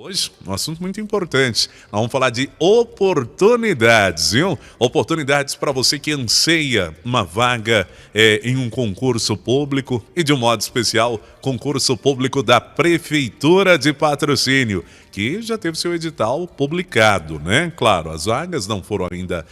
Hoje, um assunto muito importante. Nós vamos falar de oportunidades, viu? Oportunidades para você que anseia uma vaga em um concurso público e, de um modo especial, concurso público da Prefeitura de Patrocínio, que já teve seu edital publicado, né? Claro, as vagas não foram ainda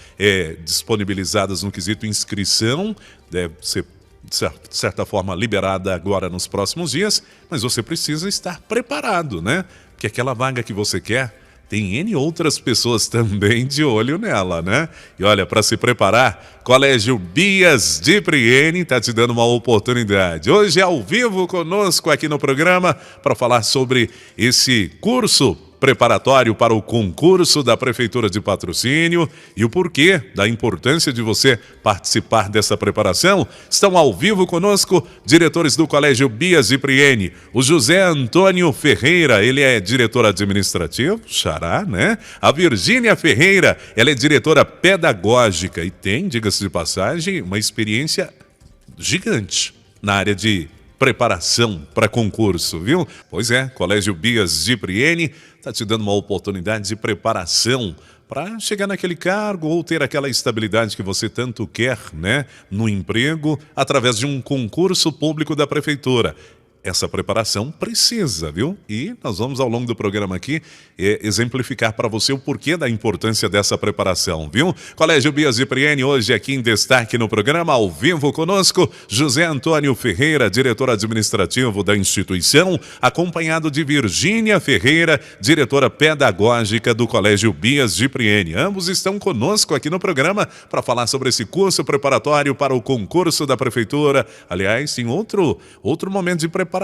disponibilizadas no quesito inscrição, deve ser de certa forma liberada agora nos próximos dias, mas você precisa estar preparado, né? Porque aquela vaga que você quer, tem N outras pessoas também de olho nela, né? E olha, para se preparar, Colégio Bias de Priene está te dando uma oportunidade. Hoje é ao vivo conosco aqui no programa para falar sobre esse curso preparatório para o concurso da Prefeitura de Patrocínio e o porquê da importância de você participar dessa preparação. Estão ao vivo conosco diretores do Colégio Bias de Priene, o José Antônio Ferreira, ele é diretor administrativo, xará, né? A Virgínia Ferreira, ela é diretora pedagógica e tem, diga-se de passagem, uma experiência gigante na área de preparação para concurso, viu? Pois é, Colégio Bias de Priene está te dando uma oportunidade de preparação para chegar naquele cargo ou ter aquela estabilidade que você tanto quer, né, no emprego, através de um concurso público da Prefeitura. Essa preparação precisa, viu? E nós vamos, ao longo do programa aqui, exemplificar para você o porquê da importância dessa preparação, viu? Colégio Bias de Priene, hoje aqui em destaque no programa, ao vivo conosco, José Antônio Ferreira, diretor administrativo da instituição, acompanhado de Virgínia Ferreira, diretora pedagógica do Colégio Bias de Priene. Ambos estão conosco aqui no programa para falar sobre esse curso preparatório para o concurso da Prefeitura. Aliás, em outro momento de preparação,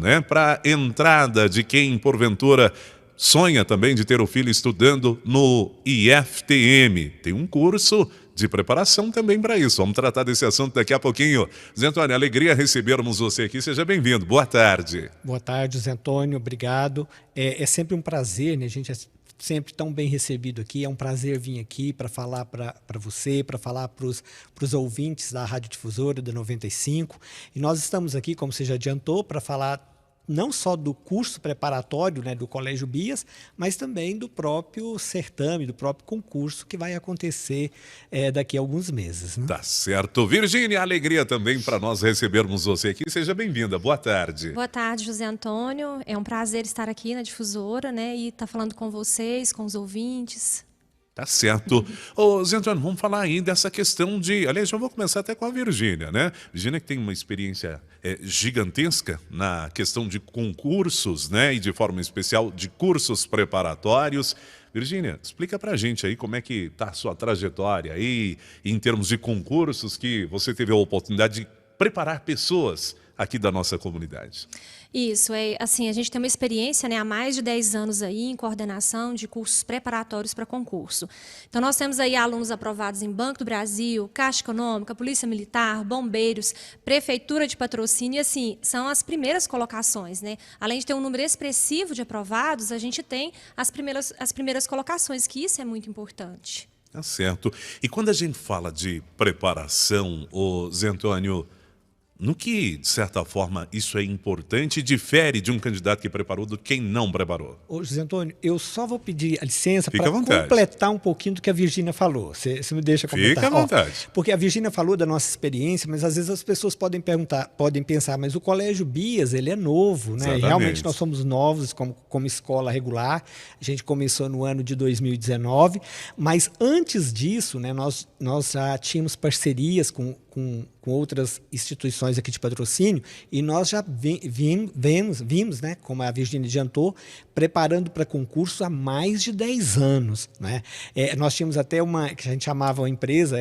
né, para entrada de quem, porventura, sonha também de ter o filho estudando no IFTM. Tem um curso de preparação também para isso. Vamos tratar desse assunto daqui a pouquinho. Zé Antônio, alegria recebermos você aqui. Seja bem-vindo. Boa tarde. Boa tarde, Zé Antônio. Obrigado. É sempre um prazer, né? A gente é sempre tão bem recebido aqui. É um prazer vir aqui para falar para você, para falar para os ouvintes da Rádio Difusora da 95. E nós estamos aqui, como você já adiantou, para falar não só do curso preparatório, né, do Colégio Bias, mas também do próprio certame, do próprio concurso que vai acontecer daqui a alguns meses, né? Tá certo. Virgínia, alegria também para nós recebermos você aqui. Seja bem-vinda. Boa tarde. Boa tarde, José Antônio. É um prazer estar aqui na Difusora, né, e estar falando com vocês, com os ouvintes. Tá certo. Ô, Zé Antônio, vamos falar aí dessa questão de... Aliás, eu vou começar até com a Virgínia, né? Virgínia que tem uma experiência gigantesca na questão de concursos, né? E de forma especial de cursos preparatórios. Virgínia, explica pra gente aí como é que tá a sua trajetória aí em termos de concursos que você teve a oportunidade de preparar pessoas aqui da nossa comunidade. Isso, assim, a gente tem uma experiência, né, há mais de 10 anos aí em coordenação de cursos preparatórios para concurso. Então, nós temos aí alunos aprovados em Banco do Brasil, Caixa Econômica, Polícia Militar, Bombeiros, Prefeitura de Patrocínio, e assim, são as primeiras colocações, né? Além de ter um número expressivo de aprovados, a gente tem as primeiras colocações, que isso é muito importante. Tá certo. E quando a gente fala de preparação, ô Zé Antônio, no que, de certa forma, isso é importante e difere de um candidato que preparou do quem não preparou? Ô, José Antônio, eu só vou pedir a licença para completar um pouquinho do que a Virgínia falou. Você me deixa completar? Fica à vontade. Porque a Virgínia falou da nossa experiência, mas às vezes as pessoas podem pensar, mas o Colégio Bias, ele é novo, né? Exatamente. Realmente nós somos novos como escola regular. A gente começou no ano de 2019, mas antes disso, né, nós já tínhamos parcerias com outras instituições aqui de patrocínio, e nós já vimos, né, como a Virgínia adiantou, preparando para concurso há mais de 10 anos. Né? Nós tínhamos até uma, que a gente chamava a empresa,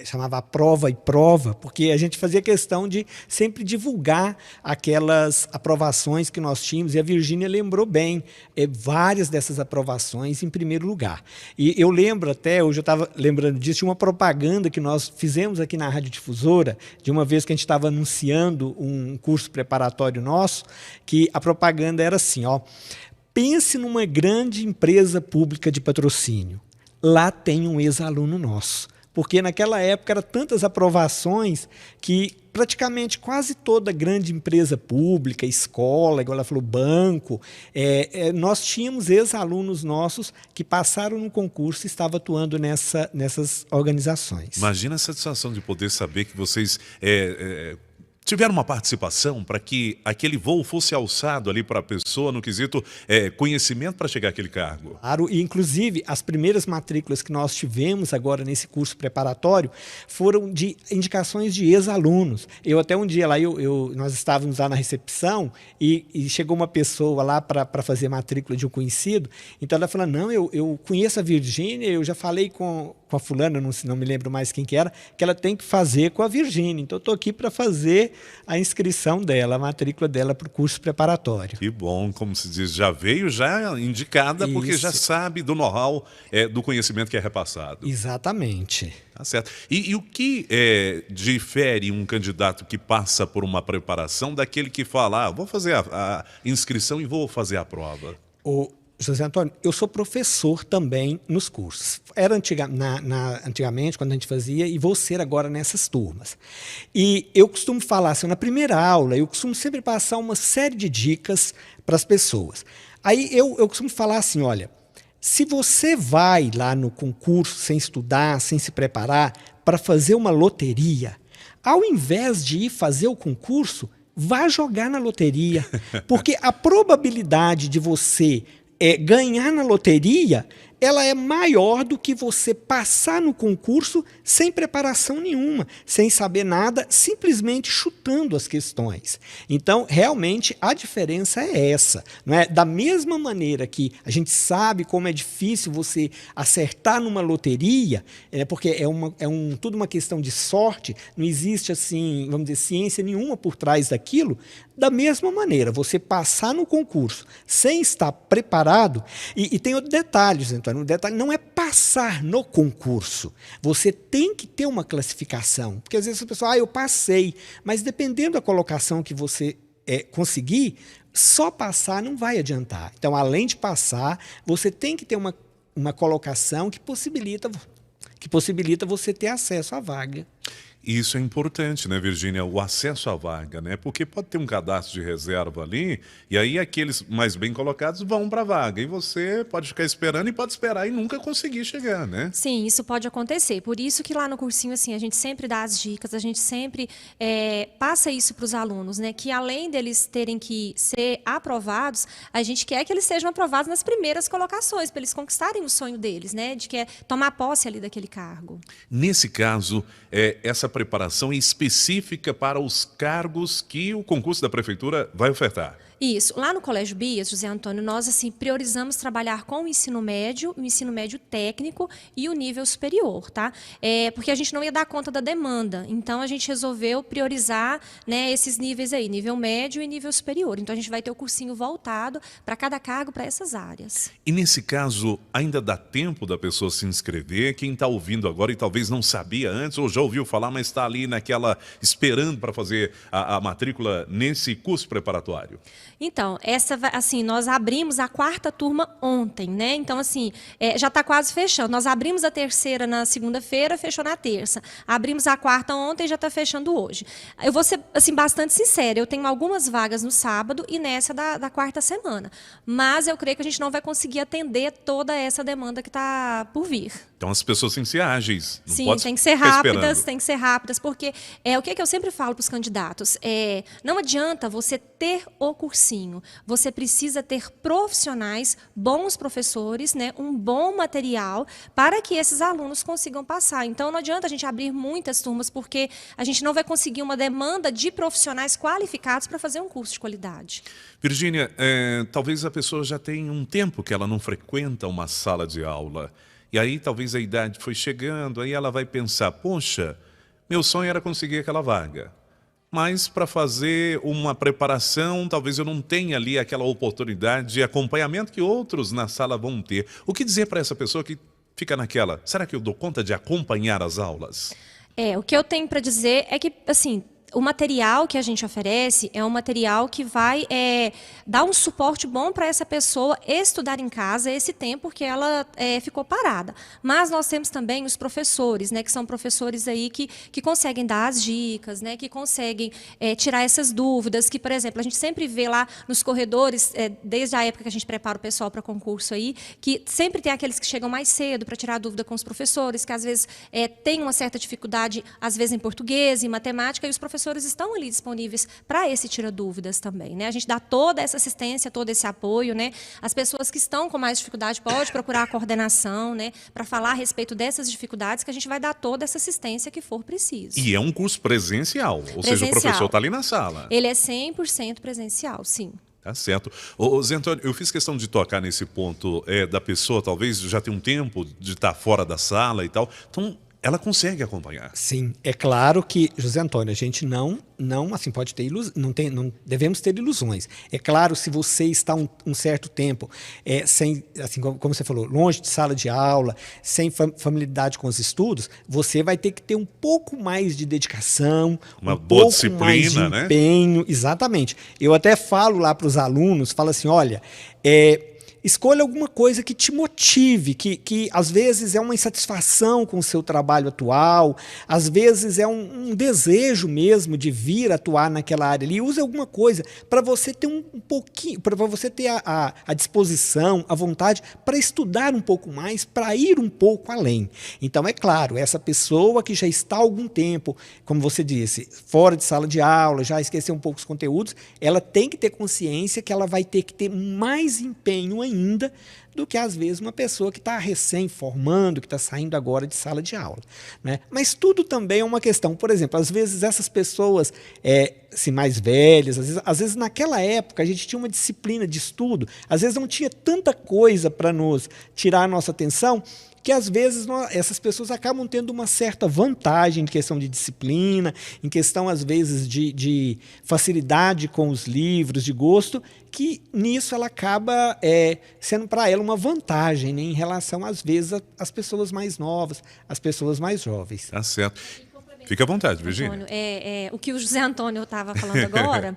chamava Prova e Prova, porque a gente fazia questão de sempre divulgar aquelas aprovações que nós tínhamos, e a Virgínia lembrou bem, várias dessas aprovações em primeiro lugar. E eu lembro até, hoje eu estava lembrando disso, de uma propaganda que nós fizemos aqui na Rádio Difusora, de uma vez que a gente estava anunciando um curso preparatório nosso, que a propaganda era assim, ó: pense numa grande empresa pública de patrocínio, lá tem um ex-aluno nosso. porque naquela época eram tantas aprovações que praticamente quase toda grande empresa pública, escola, igual ela falou, banco, nós tínhamos ex-alunos nossos que passaram no concurso e estavam atuando nessas organizações. Imagina a satisfação de poder saber que vocês tiveram uma participação para que aquele voo fosse alçado ali para a pessoa no quesito conhecimento para chegar àquele cargo. Claro, e inclusive as primeiras matrículas que nós tivemos agora nesse curso preparatório foram de indicações de ex-alunos. Eu até um dia lá, nós estávamos lá na recepção e chegou uma pessoa lá para fazer matrícula de um conhecido, então ela falou, não, eu conheço a Virgínia, eu já falei com a fulana, não me lembro mais quem que era, que ela tem que fazer com a Virgínia, então eu estou aqui para fazer a inscrição dela, a matrícula dela para o curso preparatório. Que bom, como se diz, já veio já indicada, Isso. porque já sabe do know-how, do conhecimento que é repassado. Exatamente. Tá certo. E o que difere um candidato que passa por uma preparação daquele que fala, vou fazer a inscrição e vou fazer a prova? José Antônio, eu sou professor também nos cursos. Era antigamente, quando a gente fazia, e vou ser agora nessas turmas. E eu costumo falar, assim, na primeira aula, eu costumo sempre passar uma série de dicas para as pessoas. Aí eu costumo falar assim, olha, se você vai lá no concurso sem estudar, sem se preparar, para fazer uma loteria, ao invés de ir fazer o concurso, vá jogar na loteria. Porque a probabilidade de você ganhar na loteria, ela é maior do que você passar no concurso sem preparação nenhuma, sem saber nada, simplesmente chutando as questões. Então, realmente, a diferença é essa. Não é? Da mesma maneira que a gente sabe como é difícil você acertar numa loteria, porque tudo uma questão de sorte, não existe, assim, vamos dizer, ciência nenhuma por trás daquilo. Da mesma maneira, você passar no concurso sem estar preparado, e tem outro detalhe, Antônio, o detalhe não é passar no concurso, você tem que ter uma classificação, porque às vezes a pessoa, eu passei, mas dependendo da colocação que você conseguir, só passar não vai adiantar. Então, além de passar, você tem que ter uma colocação que possibilita você ter acesso à vaga. Isso é importante, né, Virgínia? O acesso à vaga, né? Porque pode ter um cadastro de reserva ali, e aí aqueles mais bem colocados vão para a vaga. E você pode ficar esperando e pode esperar e nunca conseguir chegar, né? Sim, isso pode acontecer. Por isso que lá no cursinho, assim, a gente sempre dá as dicas, a gente sempre passa isso para os alunos, né? Que além deles terem que ser aprovados, a gente quer que eles sejam aprovados nas primeiras colocações, para eles conquistarem o sonho deles, né? De que tomar posse ali daquele cargo. Nesse caso, essa preparação específica para os cargos que o concurso da prefeitura vai ofertar. Isso. Lá no Colégio Bias, José Antônio, nós assim priorizamos trabalhar com o ensino médio técnico e o nível superior, tá? Porque a gente não ia dar conta da demanda. Então, a gente resolveu priorizar, né, esses níveis aí, nível médio e nível superior. Então, a gente vai ter o cursinho voltado para cada cargo, para essas áreas. E nesse caso, ainda dá tempo da pessoa se inscrever? Quem está ouvindo agora e talvez não sabia antes, ou já ouviu falar, mas está ali esperando para fazer a matrícula nesse curso preparatório? Então, assim, nós abrimos a 4ª turma ontem, né? Então, assim, já está quase fechando. Nós abrimos a 3ª na segunda-feira, fechou na terça. Abrimos a 4ª ontem e já está fechando hoje. Eu vou ser, assim, bastante sincera. Eu tenho algumas vagas no sábado e nessa da 4ª semana. Mas eu creio que a gente não vai conseguir atender toda essa demanda que está por vir. Então, as pessoas têm que ser ágeis. Não Sim, pode tem que ser ficar rápidas, esperando. tem que ser rápidas, porque o que eu sempre falo para os candidatos, não adianta você ter o cursinho, você precisa ter profissionais, bons professores, né, um bom material para que esses alunos consigam passar. Então, não adianta a gente abrir muitas turmas, porque a gente não vai conseguir uma demanda de profissionais qualificados para fazer um curso de qualidade. Virgínia, talvez a pessoa já tenha um tempo que ela não frequenta uma sala de aula. E aí talvez a idade foi chegando, aí ela vai pensar, poxa, meu sonho era conseguir aquela vaga. Mas para fazer uma preparação, talvez eu não tenha ali aquela oportunidade de acompanhamento que outros na sala vão ter. O que dizer para essa pessoa que fica naquela, será que eu dou conta de acompanhar as aulas? O que eu tenho para dizer é que, assim, o material que a gente oferece é um material que vai dar um suporte bom para essa pessoa estudar em casa esse tempo que ela ficou parada. Mas nós temos também os professores, né, que são professores aí que conseguem dar as dicas, né, que conseguem tirar essas dúvidas, que, por exemplo, a gente sempre vê lá nos corredores, desde a época que a gente prepara o pessoal para concurso aí, que sempre tem aqueles que chegam mais cedo para tirar dúvida com os professores, que às vezes têm uma certa dificuldade, às vezes em português, em matemática, e os professores estão ali disponíveis para esse tira-dúvidas também, né? A gente dá toda essa assistência, todo esse apoio, né? As pessoas que estão com mais dificuldade podem procurar a coordenação, né? Para falar a respeito dessas dificuldades, que a gente vai dar toda essa assistência que for preciso. E é um curso presencial, ou seja, o professor está ali na sala. Ele é 100% presencial, sim. Tá certo. Ô, Zé Antônio, eu fiz questão de tocar nesse ponto da pessoa, talvez já tem um tempo de estar fora da sala e tal. Então, ela consegue acompanhar. Sim, é claro que, José Antônio, a gente não assim, pode ter não devemos ter ilusões. É claro, se você está um certo tempo sem, assim como você falou, longe de sala de aula, sem familiaridade com os estudos, você vai ter que ter um pouco mais de dedicação, uma um boa pouco disciplina, mais de empenho, né? Exatamente. Eu até falo lá para os alunos, falo assim, olha, escolha alguma coisa que te motive, que às vezes é uma insatisfação com o seu trabalho atual, às vezes é um desejo mesmo de vir atuar naquela área ali. Use alguma coisa para você ter um pouquinho, para você ter a disposição, a vontade para estudar um pouco mais, para ir um pouco além. Então, é claro, essa pessoa que já está há algum tempo, como você disse, fora de sala de aula, já esqueceu um pouco os conteúdos, ela tem que ter consciência que ela vai ter que ter mais empenho ainda do que, às vezes, uma pessoa que está recém-formando, que está saindo agora de sala de aula, né? Mas tudo também é uma questão. Por exemplo, às vezes essas pessoas assim, mais velhas, às vezes naquela época a gente tinha uma disciplina de estudo, às vezes não tinha tanta coisa para nos tirar a nossa atenção, que às vezes essas pessoas acabam tendo uma certa vantagem em questão de disciplina, em questão, às vezes, de facilidade com os livros, de gosto, que nisso ela acaba sendo para ela uma vantagem, né, em relação, às vezes, às pessoas mais novas, às pessoas mais jovens. Tá certo. Fique à vontade, Virgínia. O que o José Antônio estava falando agora,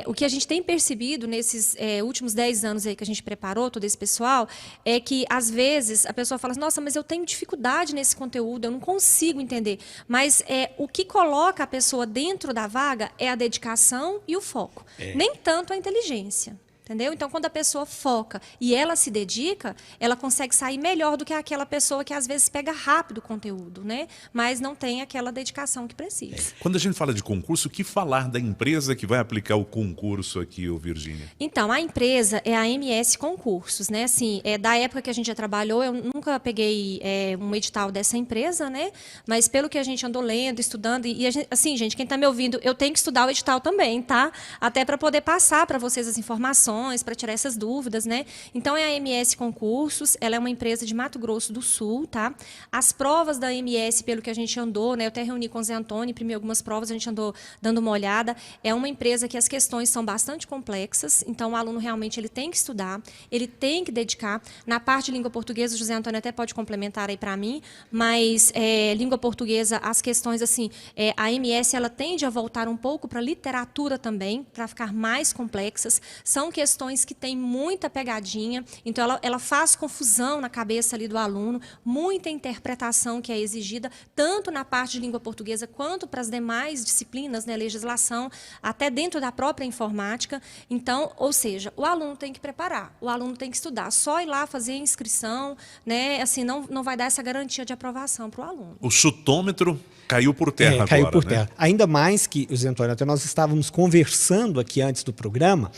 o que a gente tem percebido nesses últimos 10 anos aí que a gente preparou todo esse pessoal, é que, às vezes, a pessoa fala assim, nossa, mas eu tenho dificuldade nesse conteúdo, eu não consigo entender. Mas o que coloca a pessoa dentro da vaga é a dedicação e o foco, nem tanto a inteligência. Entendeu? Então, quando a pessoa foca e ela se dedica, ela consegue sair melhor do que aquela pessoa que, às vezes, pega rápido o conteúdo, né? Mas não tem aquela dedicação que precisa. Quando a gente fala de concurso, o que falar da empresa que vai aplicar o concurso aqui, Virgínia? Então, a empresa é a MS Concursos, né? Assim, da época que a gente já trabalhou, eu nunca peguei um edital dessa empresa, né? Mas pelo que a gente andou lendo, estudando, e a gente, assim, gente, quem está me ouvindo, eu tenho que estudar o edital também, tá? Até para poder passar para vocês as informações, para tirar essas dúvidas, né? Então, é a MS Concursos, ela é uma empresa de Mato Grosso do Sul, tá? As provas da MS, pelo que a gente andou, né? Eu até reuni com o Zé Antônio, imprimi algumas provas, a gente andou dando uma olhada. É uma empresa que as questões são bastante complexas, então o aluno realmente ele tem que estudar, ele tem que dedicar. Na parte de língua portuguesa, o José Antônio até pode complementar aí para mim, mas língua portuguesa, as questões, assim, a MS, ela tende a voltar um pouco para a literatura também, para ficar mais complexas. São questões que têm muita pegadinha, então ela faz confusão na cabeça ali do aluno, muita interpretação que é exigida, tanto na parte de língua portuguesa quanto para as demais disciplinas, né, legislação, até dentro da própria informática. Então, ou seja, o aluno tem que preparar, o aluno tem que estudar. Só ir lá fazer a inscrição, né, assim, não vai dar essa garantia de aprovação para o aluno. O chutômetro caiu por terra agora, caiu por terra. Né? Ainda mais que, José Antônio, até nós estávamos conversando aqui antes do programa,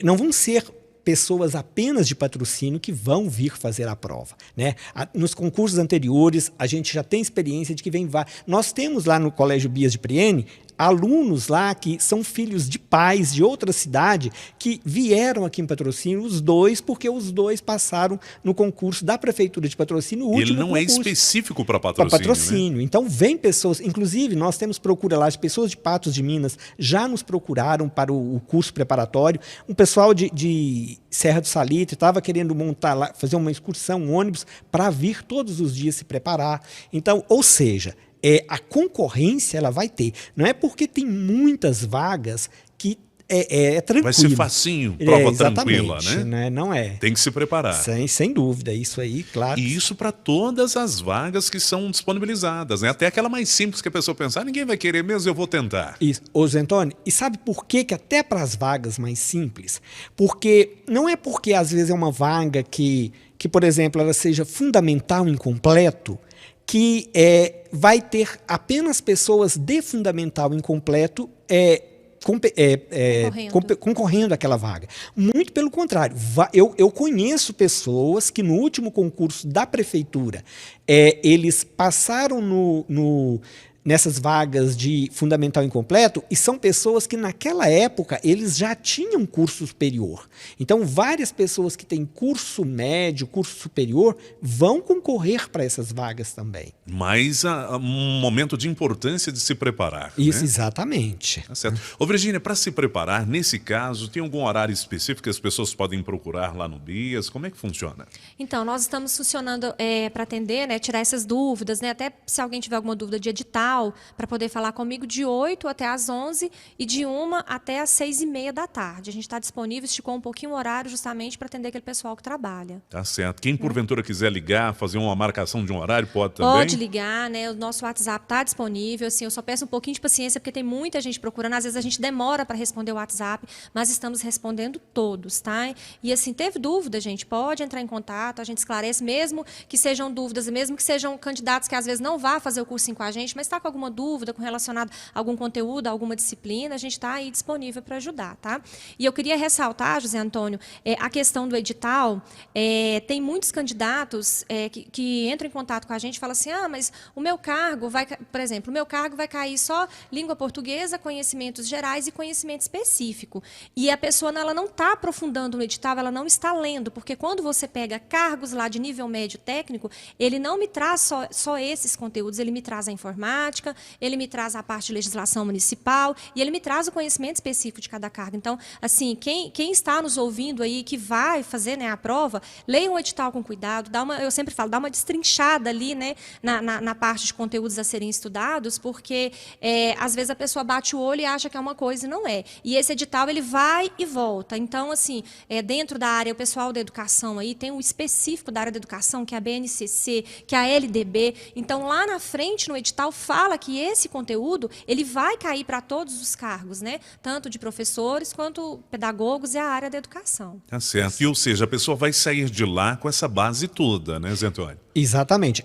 não vão ser pessoas apenas de patrocínio que vão vir fazer a prova, né? Nos concursos anteriores, a gente já tem experiência de que nós temos lá no Colégio Bias de Priene alunos lá que são filhos de pais de outra cidade que vieram aqui em Patrocínio, os dois, porque os dois passaram no concurso da Prefeitura de Patrocínio, o último Ele não concurso, é específico para patrocínio. Né? Então, vem pessoas, inclusive nós temos procura lá, as pessoas de Patos de Minas já nos procuraram para o curso preparatório, um pessoal de Serra do Salitre estava querendo montar lá, fazer uma excursão, um ônibus, para vir todos os dias se preparar. Então, ou seja, a concorrência ela vai ter. Não é porque tem muitas vagas que é tranquilo. Vai ser facinho, prova tranquila, né? Não é. Tem que se preparar. Sem dúvida, isso aí, claro. E isso para todas as vagas que são disponibilizadas, né? Até aquela mais simples que a pessoa pensar, ninguém vai querer mesmo, eu vou tentar. Isso. Ô, Zé Antônio, e sabe por que até para as vagas mais simples? Porque não é porque às vezes é uma vaga que por exemplo, ela seja fundamental incompleto, que vai ter apenas pessoas de fundamental incompleto concorrendo àquela vaga. Muito pelo contrário. Eu conheço pessoas que no último concurso da prefeitura, eles passaram nessas vagas de fundamental incompleto e são pessoas que naquela época eles já tinham curso superior. Então várias pessoas que têm curso médio, curso superior vão concorrer para essas vagas também. Mas um momento de importância de se preparar. Isso, né? Exatamente. Tá certo. Ô Virgínia, para se preparar, nesse caso, tem algum horário específico que as pessoas podem procurar lá no BIAS? Como é que funciona? Então, nós estamos funcionando para atender, né, tirar essas dúvidas, né, até se alguém tiver alguma dúvida de edital, para poder falar comigo de 8 até às 11 e de 1 até às 6h30 da tarde. A gente está disponível, esticou um pouquinho o horário justamente para atender aquele pessoal que trabalha. Tá certo. Quem porventura quiser ligar, fazer uma marcação de um horário, pode também? Pode ligar, né? O nosso WhatsApp está disponível. Assim, eu só peço um pouquinho de paciência, porque tem muita gente procurando. Às vezes a gente demora para responder o WhatsApp, mas estamos respondendo todos, tá? E assim, teve dúvida, gente, pode entrar em contato, a gente esclarece, mesmo que sejam dúvidas, mesmo que sejam candidatos que às vezes não vá fazer o cursinho com a gente, mas está com alguma dúvida relacionada a algum conteúdo, a alguma disciplina, a gente está aí disponível para ajudar, tá? E eu queria ressaltar, José Antônio, a questão do edital. Tem muitos candidatos que entram em contato com a gente e falam assim, mas o meu cargo vai, por exemplo, o meu cargo vai cair só língua portuguesa, conhecimentos gerais e conhecimento específico. E a pessoa ela não está aprofundando no edital, ela não está lendo, porque quando você pega cargos lá de nível médio técnico, ele não me traz só esses conteúdos, ele me traz a informática, ele me traz a parte de legislação municipal e ele me traz o conhecimento específico de cada cargo. Então, assim, quem está nos ouvindo aí, que vai fazer, né, a prova, leia o edital com cuidado, eu sempre falo, dá uma destrinchada ali, né, na parte de conteúdos a serem estudados, porque às vezes a pessoa bate o olho e acha que é uma coisa e não é. E esse edital, ele vai e volta. Então, assim, dentro da área, o pessoal da educação aí tem o específico da área da educação, que é a BNCC, que é a LDB. Então, lá na frente, no edital, fala que esse conteúdo ele vai cair para todos os cargos, né? Tanto de professores quanto pedagogos e a área da educação. Tá certo. E, ou seja, a pessoa vai sair de lá com essa base toda, né, Zé Antônio? Exatamente.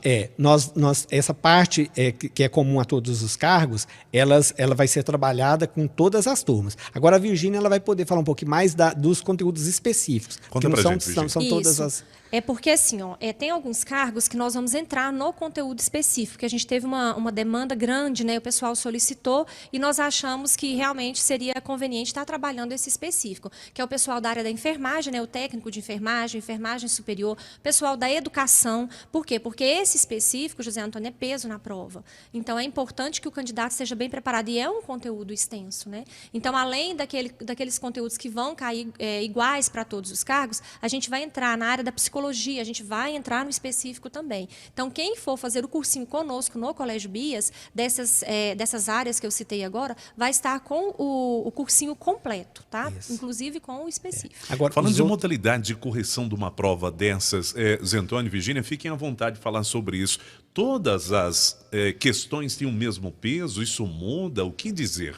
Essa parte que é comum a todos os cargos, ela vai ser trabalhada com todas as turmas. Agora a Virgínia ela vai poder falar um pouquinho mais dos conteúdos específicos. Conta pra gente, Virgínia. São todas as... Porque assim, tem alguns cargos que nós vamos entrar no conteúdo específico, que a gente teve uma demanda grande, né? O pessoal solicitou e nós achamos que realmente seria conveniente estar trabalhando esse específico, que é o pessoal da área da enfermagem, né? O técnico de enfermagem, enfermagem superior, pessoal da educação. Por quê? Porque esse específico, José Antônio, é peso na prova. Então, é importante que o candidato esteja bem preparado e é um conteúdo extenso, né? Então, além daqueles conteúdos que vão cair iguais para todos os cargos, a gente vai entrar na área da psicologia, a gente vai entrar no específico também. Então, quem for fazer o cursinho conosco no Colégio BIAS, dessas áreas que eu citei agora, vai estar com o cursinho completo, tá? Isso. Inclusive com o específico. Agora, falando de modalidade de correção de uma prova dessas, Zé Antônio e Virgínia, fiquem à vontade de falar sobre isso. Todas as questões têm o mesmo peso? Isso muda? O que dizer?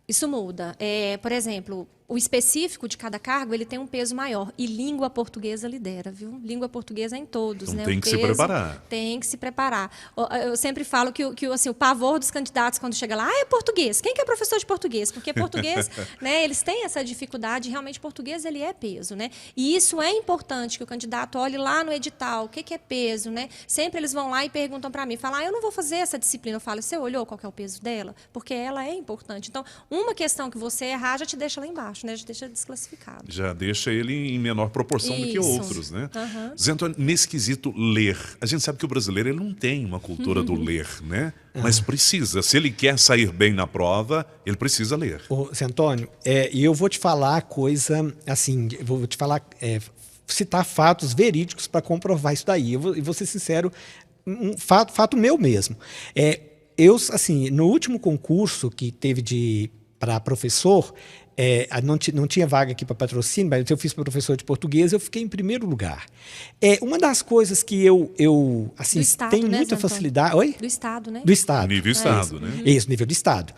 Isso muda. Por exemplo, o específico de cada cargo ele tem um peso maior. E língua portuguesa lidera, viu? Língua portuguesa é em todos. Então né? tem que se preparar. Tem que se preparar. Eu sempre falo que assim, o pavor dos candidatos quando chega lá, é português. Quem que é professor de português? Porque português, né, eles têm essa dificuldade, realmente português ele é peso. Né? E isso é importante que o candidato olhe lá no edital, o que é peso. Né? Sempre eles vão lá e perguntam para mim, falam, eu não vou fazer essa disciplina. Eu falo, você olhou qual que é o peso dela? Porque ela é importante. Então, uma questão que você errar já te deixa lá embaixo. Né? Já deixa desclassificado. Já deixa ele em menor proporção do que outros, né? Uhum. Zé Antônio, nesse quesito ler, a gente sabe que o brasileiro ele não tem uma cultura do ler, né? Mas precisa, se ele quer sair bem na prova, ele precisa ler. Ô, Zé Antônio, e eu vou te falar coisa, assim, vou te falar, citar fatos verídicos para comprovar isso daí. Eu vou ser sincero, um fato meu mesmo. assim, no último concurso que teve para professor, não tinha vaga aqui para patrocínio, mas eu fiz para professor de português, eu fiquei em primeiro lugar. Uma das coisas que eu assim, estado, tenho né, muita Zé facilidade... Oi? Do Estado, né? Do Estado. Nível Estado, né? Isso, nível de Estado.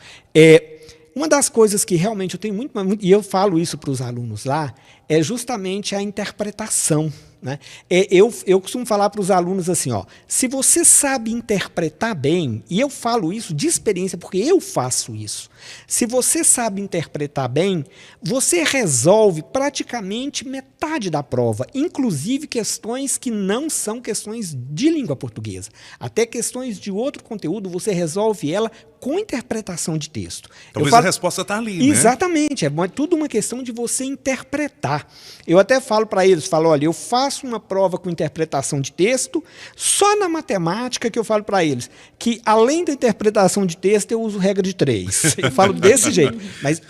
Uma das coisas que realmente eu tenho muito, e eu falo isso para os alunos lá, é justamente a interpretação, né? Eu costumo falar para os alunos assim, ó, se você sabe interpretar bem, e eu falo isso de experiência, porque eu faço isso, se você sabe interpretar bem, você resolve praticamente metade da prova, inclusive questões que não são questões de língua portuguesa. Até questões de outro conteúdo, você resolve ela com interpretação de texto. Talvez a resposta está ali, né? Exatamente, é tudo uma questão de você interpretar. Eu até falo para eles, olha, eu faço uma prova com interpretação de texto, só na matemática que eu falo para eles, que além da interpretação de texto, eu uso regra de 3. Eu falo desse jeito, mas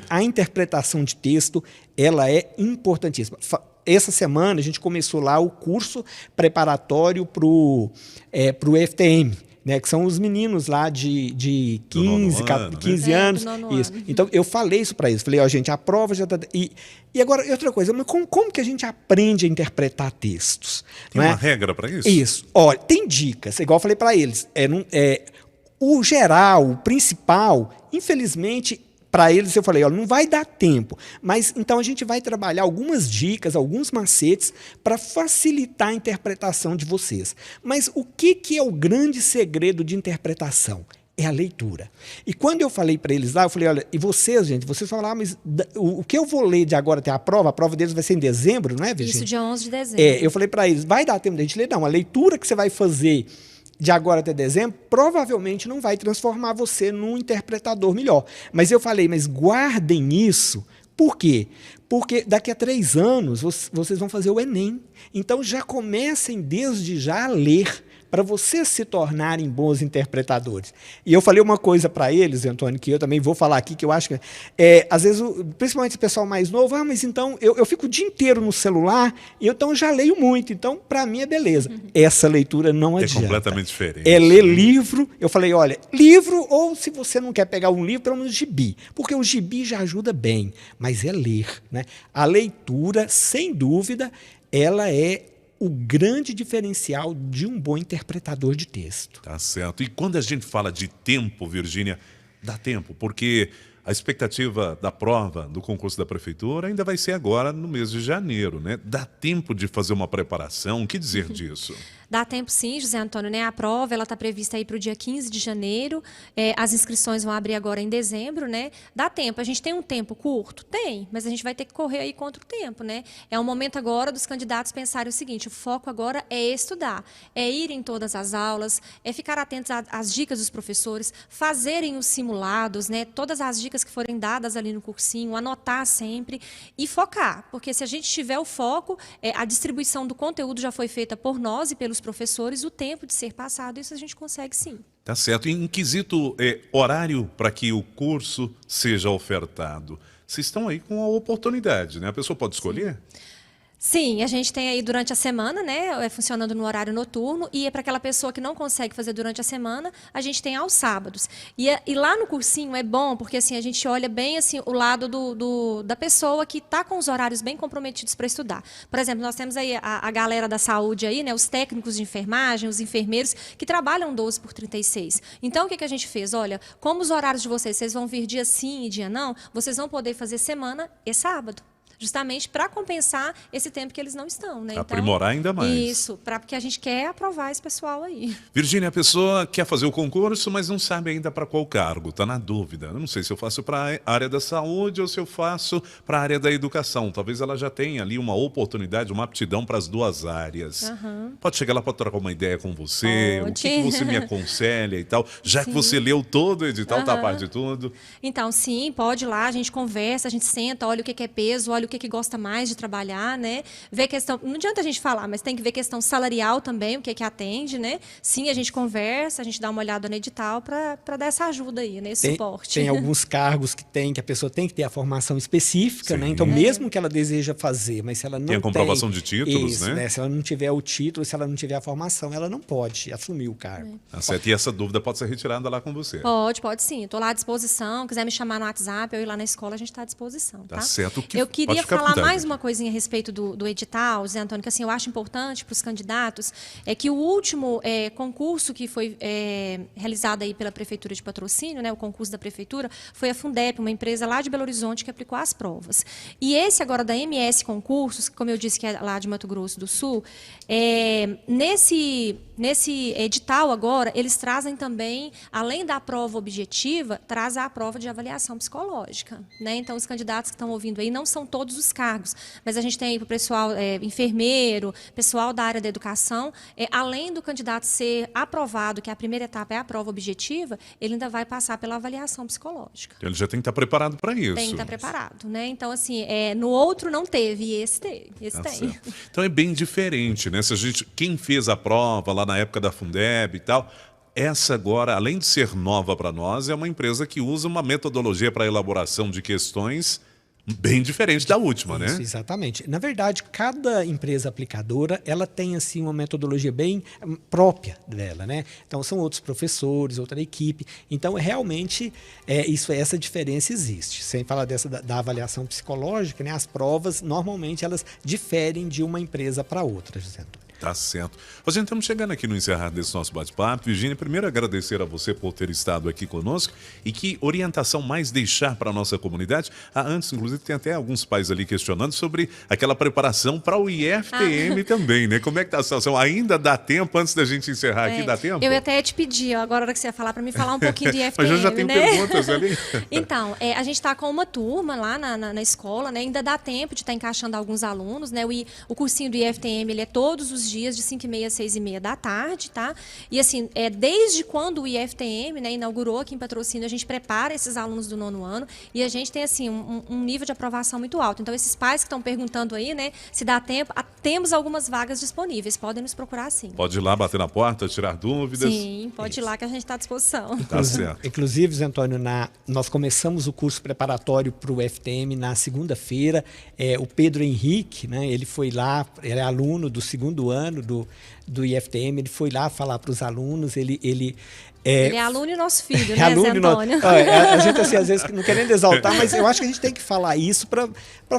a interpretação de texto, ela é importantíssima. Essa semana a gente começou lá o curso preparatório para o FTM, né, que são os meninos lá de 15 anos. Isso. Então, eu falei isso para eles. Falei, ó, gente, a prova já está... E agora, outra coisa, mas como que a gente aprende a interpretar textos? Tem uma regra para isso? Isso. Olha, tem dicas. Igual eu falei para eles. O geral, o principal, infelizmente... Para eles eu falei, ó, não vai dar tempo, mas então a gente vai trabalhar algumas dicas, alguns macetes para facilitar a interpretação de vocês. Mas o que é o grande segredo de interpretação? É a leitura. E quando eu falei para eles lá, eu falei, olha, e vocês, gente, vocês falaram, mas o que eu vou ler de agora até a prova deles vai ser em dezembro, não é, Virginia? Isso, dia 11 de dezembro. Eu falei para eles, vai dar tempo da gente ler? Não, a leitura que você vai fazer de agora até dezembro, provavelmente não vai transformar você num interpretador melhor. Mas eu falei, mas guardem isso. Por quê? Porque daqui a 3 anos vocês vão fazer o Enem. Então já comecem desde já a ler, para vocês se tornarem bons interpretadores. E eu falei uma coisa para eles, Antônio, que eu também vou falar aqui, que eu acho que, às vezes, principalmente o pessoal mais novo, mas então eu fico o dia inteiro no celular, e então já leio muito, então para mim é beleza. Essa leitura não adianta. É completamente diferente. É ler livro. Eu falei, olha, livro, ou se você não quer pegar um livro, pelo menos gibi, porque o gibi já ajuda bem, mas é ler, né? A leitura, sem dúvida, ela é o grande diferencial de um bom interpretador de texto. Tá certo. E quando a gente fala de tempo, Virgínia, dá tempo, porque a expectativa da prova do concurso da prefeitura ainda vai ser agora no mês de janeiro, né? Dá tempo de fazer uma preparação? O que dizer disso? Dá tempo sim, José Antônio, né? A prova está prevista aí para o dia 15 de janeiro, as inscrições vão abrir agora em dezembro, né? Dá tempo, a gente tem um tempo curto? Tem, mas a gente vai ter que correr aí contra o tempo, né? É o momento agora dos candidatos pensarem o seguinte, o foco agora é estudar, é ir em todas as aulas, é ficar atentos às dicas dos professores, fazerem os simulados, né? Todas as dicas que forem dadas ali no cursinho, anotar sempre e focar, porque se a gente tiver o foco, a distribuição do conteúdo já foi feita por nós e pelos professores, o tempo de ser passado, isso a gente consegue sim. Tá certo. Em quesito horário para que o curso seja ofertado, vocês estão aí com a oportunidade, né? A pessoa pode escolher? Sim, a gente tem aí durante a semana, né, funcionando no horário noturno, e para aquela pessoa que não consegue fazer durante a semana, a gente tem aos sábados. E lá no cursinho é bom, porque assim, a gente olha bem assim, o lado da pessoa que está com os horários bem comprometidos para estudar. Por exemplo, nós temos aí a galera da saúde, aí, né, os técnicos de enfermagem, os enfermeiros, que trabalham 12 por 36. Então, o que a gente fez? Olha, como os horários de vocês vão vir dia sim e dia não, vocês vão poder fazer semana e sábado. Justamente para compensar esse tempo que eles não estão, né? Aprimorar ainda mais. Isso, porque a gente quer aprovar esse pessoal aí. Virgínia, a pessoa quer fazer o concurso, mas não sabe ainda para qual cargo, está na dúvida. Eu não sei se eu faço para a área da saúde ou se eu faço para a área da educação. Talvez ela já tenha ali uma oportunidade, uma aptidão para as duas áreas. Uhum. Pode chegar lá para trocar uma ideia com você, Pode. o que você me aconselha e tal. Já que você leu todo o edital, tá a par de tudo. Então, sim, pode ir lá, a gente conversa, a gente senta, olha o que é peso, olha que gosta mais de trabalhar, né? Ver questão, não adianta a gente falar, mas tem que ver questão salarial também, o que atende, né? Sim, a gente conversa, a gente dá uma olhada no edital para dar essa ajuda aí, né? Esse suporte. Tem alguns cargos que a pessoa tem que ter a formação específica, né? Então, mesmo que ela deseja fazer, mas se ela não tem... a comprovação de títulos, isso, né? Se ela não tiver o título, se ela não tiver a formação, ela não pode assumir o cargo. Tá certo. E essa dúvida pode ser retirada lá com você. Pode sim. Estou lá à disposição. Quiser me chamar no WhatsApp, eu ir lá na escola, a gente está à disposição. Tá certo. Eu queria falar mais uma coisinha a respeito do edital, Zé Antônio, que assim, eu acho importante para os candidatos, é que o último concurso que foi realizado aí pela Prefeitura de Patrocínio, né, o concurso da Prefeitura, foi a Fundep, uma empresa lá de Belo Horizonte que aplicou as provas. E esse agora da MS Concursos, como eu disse que é lá de Mato Grosso do Sul, nesse edital agora, eles trazem também, além da prova objetiva, traz a prova de avaliação psicológica, né? Então, os candidatos que estão ouvindo aí, não são todos os cargos, mas a gente tem para o pessoal enfermeiro, pessoal da área da educação, além do candidato ser aprovado, que a primeira etapa é a prova objetiva, ele ainda vai passar pela avaliação psicológica. Ele já tem que estar preparado para isso. Tem que estar preparado, né? Então, assim, no outro não teve, e esse tem. Certo. Então, é bem diferente, né? Quem fez a prova lá na época da Fundeb e tal, essa agora, além de ser nova para nós, é uma empresa que usa uma metodologia para elaboração de questões bem diferente da última, né? Isso, exatamente. Na verdade, cada empresa aplicadora, ela tem assim uma metodologia bem própria dela, né? Então, são outros professores, outra equipe. Então, realmente, essa diferença existe. Sem falar da avaliação psicológica, né? As provas, normalmente, elas diferem de uma empresa para outra, José Antônio. Tá certo. Gente, estamos chegando aqui no encerrar desse nosso bate-papo. Virgínia, primeiro agradecer a você por ter estado aqui conosco e que orientação mais deixar para a nossa comunidade. Antes, inclusive, tem até alguns pais ali questionando sobre aquela preparação para o IFTM também, né? Como é que está a situação? Ainda dá tempo, antes da gente encerrar aqui, dá tempo? Eu até ia te pedir, agora que você ia falar, para me falar um pouquinho do IFTM, Mas eu já tenho perguntas ali. Então, a gente está com uma turma lá na escola, né? Ainda dá tempo de estar encaixando alguns alunos, né? O cursinho do IFTM, ele é todos os dias de 5h30 a 6h30 da tarde, tá? E assim, desde quando o IFTM, né, inaugurou aqui em Patrocínio, a gente prepara esses alunos do 9º ano e a gente tem assim um nível de aprovação muito alto. Então, esses pais que estão perguntando aí, né, se dá tempo, temos algumas vagas disponíveis, podem nos procurar sim. Pode ir lá bater na porta, tirar dúvidas? Sim, pode ir lá que a gente está à disposição. Tá certo. Inclusive, Zé Antônio, nós começamos o curso preparatório para o FTM na segunda-feira. O Pedro Henrique, né, ele foi lá, ele é aluno do 2º ano do IFTM, ele foi lá falar para os alunos, ele é aluno e nosso filho, né, Zé Antônio? A gente, assim, às vezes, não querendo exaltar, mas eu acho que a gente tem que falar isso para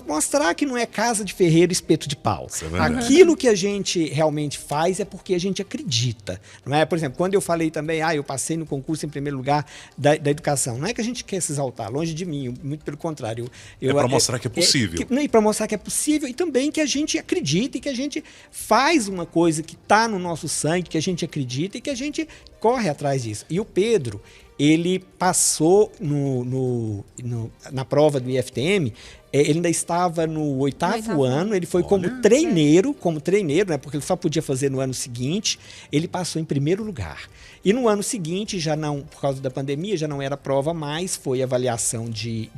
mostrar que não é casa de ferreiro, espeto de pau. Aquilo que a gente realmente faz é porque a gente acredita. Não é? Por exemplo, quando eu falei também, eu passei no concurso em primeiro lugar da educação, não é que a gente quer se exaltar, longe de mim, muito pelo contrário. É para mostrar que é possível. E para mostrar que é possível e também que a gente acredita e que a gente faz uma coisa que está no nosso sangue, que a gente acredita e que a gente corre atrás disso. E o Pedro, ele passou na prova do IFTM, ele ainda estava no 8º ano, ele foi como treineiro, né, porque ele só podia fazer no ano seguinte, ele passou em primeiro lugar. E no ano seguinte, já não, por causa da pandemia, já não era prova mais, foi avaliação de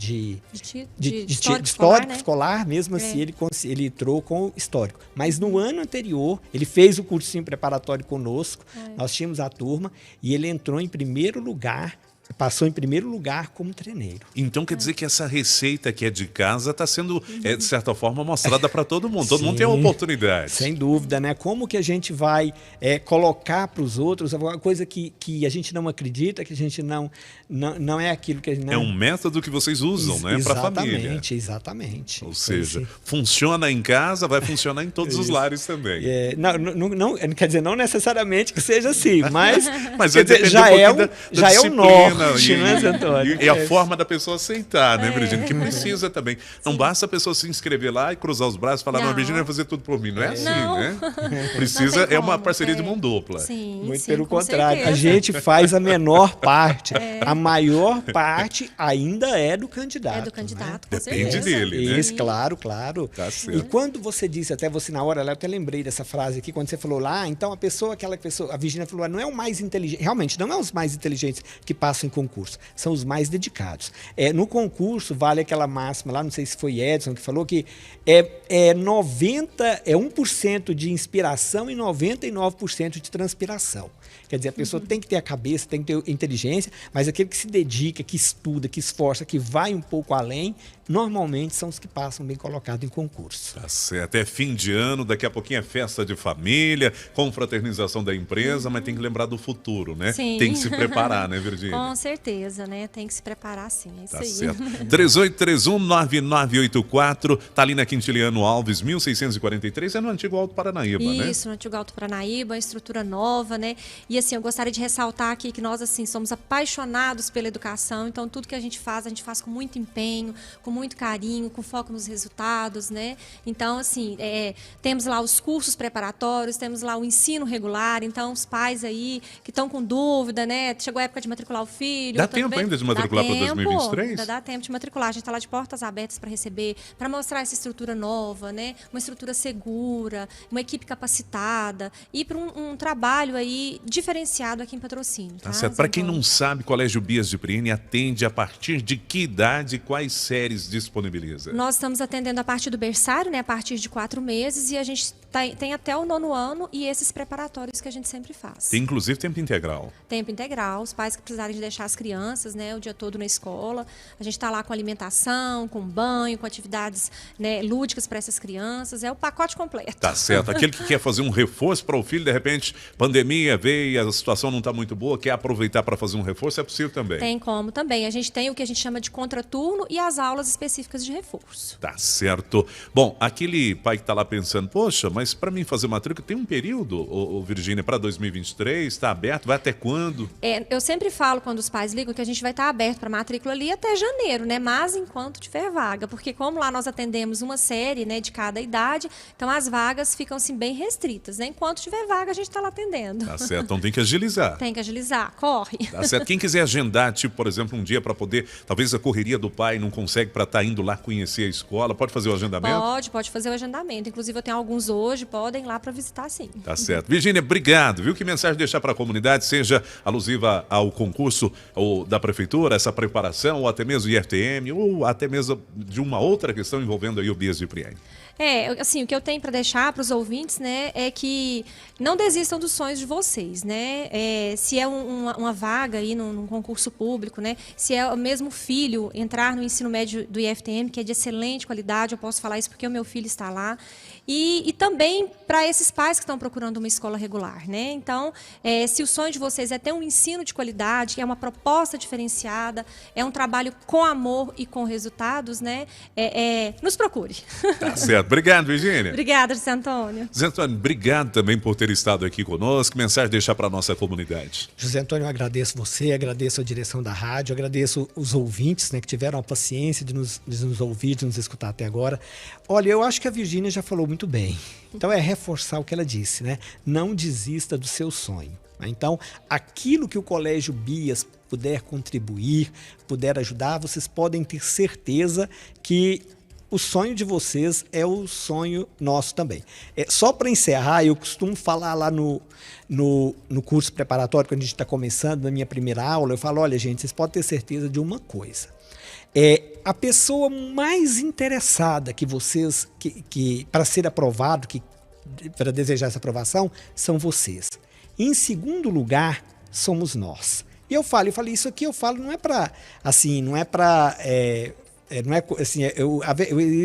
histórico escolar, mesmo assim ele entrou com o histórico. Mas no ano anterior, ele fez o cursinho preparatório conosco, nós tínhamos a turma, e ele entrou em primeiro lugar, passou em primeiro lugar como treineiro. Então quer dizer que essa receita que é de casa está sendo, de certa forma, mostrada para todo mundo. Todo mundo tem uma oportunidade. Sem dúvida, né? Como que a gente vai colocar para os outros uma coisa que a gente não acredita, que a gente não é aquilo que a gente... É um método que vocês usam, né? Para a família. Exatamente. Ou seja, funciona em casa, vai funcionar em todos os lares também. Não, quer dizer, não necessariamente que seja assim, mas quer dizer, já é o norte. E a forma da pessoa aceitar, né, Virgínia? Que precisa também. Não basta a pessoa se inscrever lá e cruzar os braços e falar, não, Virgínia vai fazer tudo por mim. Não é assim, né? Precisa, é uma parceria de mão dupla. Sim, muito pelo contrário. A gente faz a menor parte. A maior parte ainda é do candidato. É do candidato, né? com Depende certeza. dele, né? Isso, claro. Tá certo. E quando você disse, até você na hora, eu até lembrei dessa frase aqui, quando você falou lá, então aquela pessoa, a Virgínia falou, não é o mais inteligente. Realmente, não é os mais inteligentes que passam passam em concurso? São os mais dedicados. No concurso, vale aquela máxima lá, não sei se foi Edson que falou, que é 1% de inspiração e 99% de transpiração. Quer dizer, a pessoa tem que ter a cabeça, tem que ter inteligência, mas aquele que se dedica, que estuda, que esforça, que vai um pouco além, normalmente são os que passam bem colocados em concurso. Tá certo. É fim de ano, daqui a pouquinho é festa de família, confraternização da empresa, mas tem que lembrar do futuro, né? Sim. Tem que se preparar, né, Virgínia? Com certeza, né? Tem que se preparar sim, é isso Tá aí. certo. 3831-9984, tá ali na Quintiliano Alves, 1643, é no antigo Alto Paranaíba, né? Isso, no antigo Alto Paranaíba, estrutura nova, né? E assim, eu gostaria de ressaltar aqui que nós, assim, somos apaixonados pela educação, então tudo que a gente faz com muito empenho, com muito carinho, com foco nos resultados, né? Então, assim, temos lá os cursos preparatórios, temos lá o ensino regular, então os pais aí que estão com dúvida, né? Chegou a época de matricular o filho. Dá tempo ainda de matricular para 2023? Ainda dá tempo de matricular, a gente está lá de portas abertas para receber, para mostrar essa estrutura nova, né? Uma estrutura segura, uma equipe capacitada e para um trabalho aí diferenciado aqui em Patrocínio. Tá certo. Para quem não sabe, Colégio Bias de Priene atende a partir de que idade e quais séries disponibiliza? Nós estamos atendendo a partir do berçário, né, a partir de 4 meses, e a gente tem até o 9º ano e esses preparatórios que a gente sempre faz. Tem inclusive tempo integral. Tempo integral, os pais que precisarem de deixar as crianças, né, o dia todo na escola. A gente está lá com alimentação, com banho, com atividades, né, lúdicas para essas crianças. É o pacote completo. Tá certo. Aquele que quer fazer um reforço para o filho, de repente, pandemia veio, a situação não está muito boa, quer aproveitar para fazer um reforço, é possível também? Tem como também. A gente tem o que a gente chama de contraturno e as aulas específicas de reforço. Tá certo. Bom, aquele pai que está lá pensando, poxa, mas para mim fazer matrícula tem um período, Virgínia, para 2023, está aberto, vai até quando? Eu sempre falo quando os pais ligam que a gente vai estar aberto para matrícula ali até janeiro, né? Mas enquanto tiver vaga, porque como lá nós atendemos uma série, né, de cada idade, então as vagas ficam assim bem restritas, né? Enquanto tiver vaga a gente está lá atendendo. Tá certo, então tem que agilizar. Tem que agilizar, corre. Tá certo. Quem quiser agendar, tipo, por exemplo, um dia para poder, talvez a correria do pai não consegue para estar indo lá conhecer a escola, pode fazer o agendamento? Pode fazer o agendamento. Inclusive eu tenho alguns hoje, podem ir lá para visitar sim. Tá certo. Virgínia, obrigado. Viu que mensagem deixar para a comunidade, seja alusiva ao concurso ou da prefeitura, essa preparação, ou até mesmo IFTM, ou até mesmo de uma outra questão envolvendo aí o Bias de Priene? Assim, o que eu tenho para deixar para os ouvintes, né, é que não desistam dos sonhos de vocês, né? Se é uma vaga aí num concurso público, né? Se é o mesmo filho entrar no ensino médio do IFTM, que é de excelente qualidade, eu posso falar isso porque o meu filho está lá. E também para esses pais que estão procurando uma escola regular, né? Então, se o sonho de vocês é ter um ensino de qualidade, é uma proposta diferenciada, é um trabalho com amor e com resultados, né? Nos procure. Tá certo. Obrigado, Virgínia. Obrigada, José Antônio. José Antônio, obrigado também por ter estado aqui conosco. Mensagem deixar para a nossa comunidade. José Antônio, eu agradeço você, agradeço a direção da rádio, agradeço os ouvintes, né, que tiveram a paciência de nos ouvir, de nos escutar até agora. Olha, eu acho que a Virgínia já falou muito bem. Então é reforçar o que ela disse, né? Não desista do seu sonho. Então, aquilo que o Colégio Bias puder contribuir, puder ajudar, vocês podem ter certeza que o sonho de vocês é o sonho nosso também. Só para encerrar, eu costumo falar lá no curso preparatório, quando a gente está começando, na minha primeira aula, eu falo, olha gente, vocês podem ter certeza de uma coisa. A pessoa mais interessada que vocês, para ser aprovado, para desejar essa aprovação, são vocês. Em segundo lugar, somos nós. E eu falo isso aqui, não é para, assim, não é para... não é assim,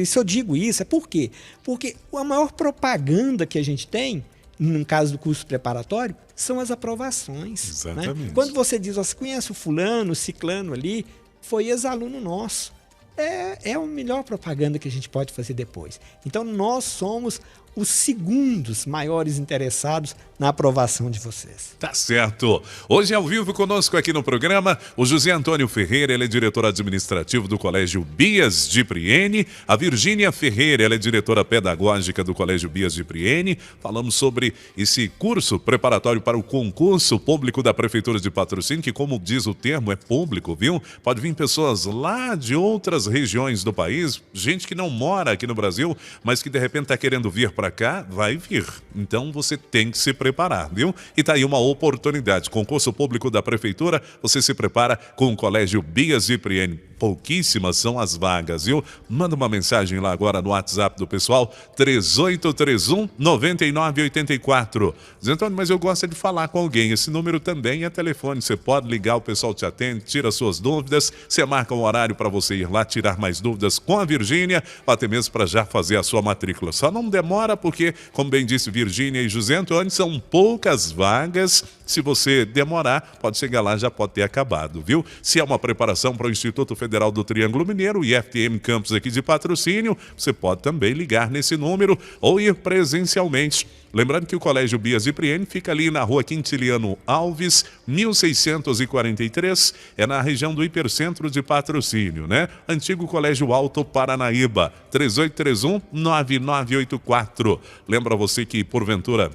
isso eu digo isso, por quê? Porque a maior propaganda que a gente tem, no caso do curso preparatório, são as aprovações. Exatamente. Né? Quando você diz, você conhece o fulano, o ciclano ali, foi ex-aluno nosso. É a melhor propaganda que a gente pode fazer depois. Então, nós somos os segundos maiores interessados na aprovação de vocês. Tá certo. Hoje ao vivo conosco aqui no programa, o José Antônio Ferreira, ele é diretor administrativo do Colégio Bias de Priene. A Virgínia Ferreira, ela é diretora pedagógica do Colégio Bias de Priene. Falamos sobre esse curso preparatório para o concurso público da Prefeitura de Patrocínio, que, como diz o termo, é público, viu? Pode vir pessoas lá de outras regiões do país, gente que não mora aqui no Brasil, mas que de repente está querendo vir para cá, vai vir. Então você tem que se preparar, viu? E tá aí uma oportunidade. Concurso público da Prefeitura, você se prepara com o Colégio Bia Zipriani. Pouquíssimas são as vagas, viu? Manda uma mensagem lá agora no WhatsApp do pessoal, 3831-9984. Diz, Antônio, mas eu gosto de falar com alguém. Esse número também é telefone. Você pode ligar, o pessoal te atende, tira suas dúvidas. Você marca um horário para você ir lá tirar mais dúvidas com a Virgínia, ou até mesmo para já fazer a sua matrícula. Só não demora porque, como bem disse Virgínia e José Antônio, são poucas vagas. Se você demorar, pode chegar lá, já pode ter acabado, viu? Se é uma preparação para o Instituto Federal do Triângulo Mineiro, IFTM Campus aqui de patrocínio, você pode também ligar nesse número ou ir presencialmente. Lembrando que o Colégio Bia Zipriani fica ali na rua Quintiliano Alves, 1643, é na região do Hipercentro de Patrocínio, né? Antigo Colégio Alto Paranaíba, 3831-9984. Lembra você que, porventura,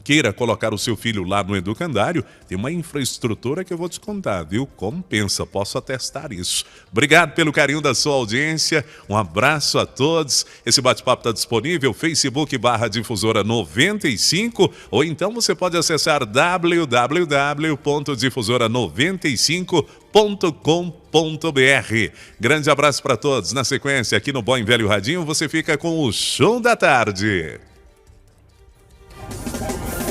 queira colocar o seu filho lá no educandário, tem uma infraestrutura que eu vou te contar, viu? Compensa, posso atestar isso. Obrigado pelo carinho da sua audiência, um abraço a todos. Esse bate-papo está disponível, Facebook/Difusora 95, ou então você pode acessar www.difusora95.com.br. Grande abraço para todos. Na sequência, aqui no Bom e Velho Radinho, você fica com o Show da Tarde.